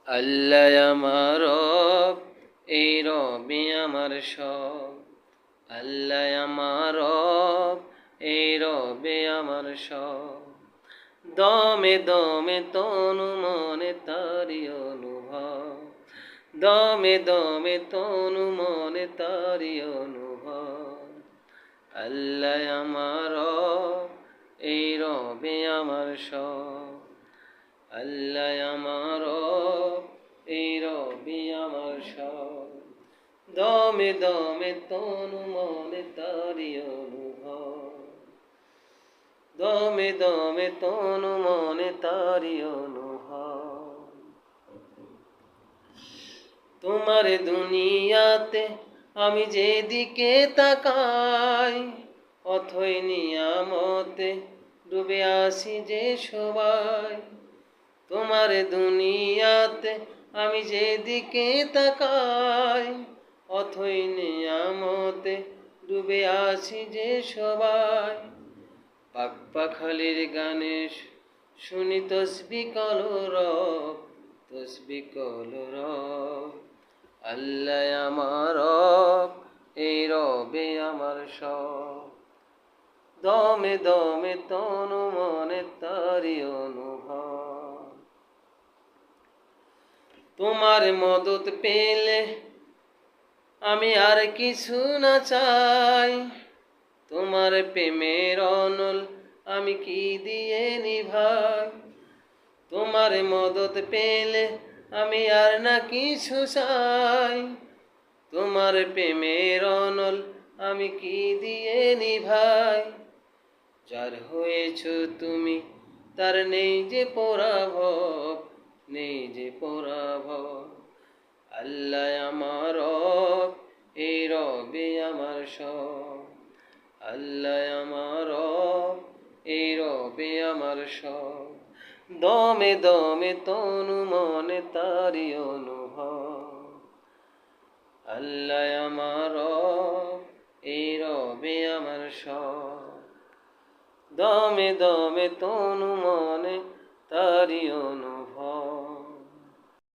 আল্লাহ আমার রব, এই রবি আমার সব। আল্লাহ আমার রব, এই রবে আমার সব। দমে দমে তনু মনে তারি অনুভব, দমে দমে তনু মনে তারি অনুভব। আল্লাহ আমার রব, এই রবে আমার সব। আল্লাহ আমার রব, এই রবি আমার সব। দমে দমে তনু মনে তারি অনুভব, দমে দমে তনু মনে তারি অনুভব। তোমার দুনিয়াতে আমি যেদিকে তাকাই, অথই নিয়ামতে ডুবে আসি যে সবাই। তোমার দুনিয়াতে আমি যেদিকে তাকাই, অথই নিয়ামতে ডুবে আসি যে সবাই। পাক পাখালির গানে শুনি তসবি কলরব, তসবি কলরব। আল্লাহ আমার রব, এই রবে আমার সব। দমে দমে তনু মনে তারি অনুভব। তোমার মদত পেলে আমি আর কিছু না চাই, তোমার প্রেমের অনল আমি কি দিয়ে নিভাই। তোমার মদত পেলে আমি আর না কিছু চাই, তোমার প্রেমের অনল আমি কি দিয়ে নিভাই। যার হয়েছ তুমি তার নেই যে পরাভব, নেই যে পরাভব। আল্লাহ আমার রব, এই রবে আমার সব। আল্লাহ আমার রব, এই রবে আমার সব। দমে দমে তনু মনে তারি অনুভব। আল্লাহ আমার রব, এই রবে আমার সব। দমে দমে তনু মনে তারি অনুভব।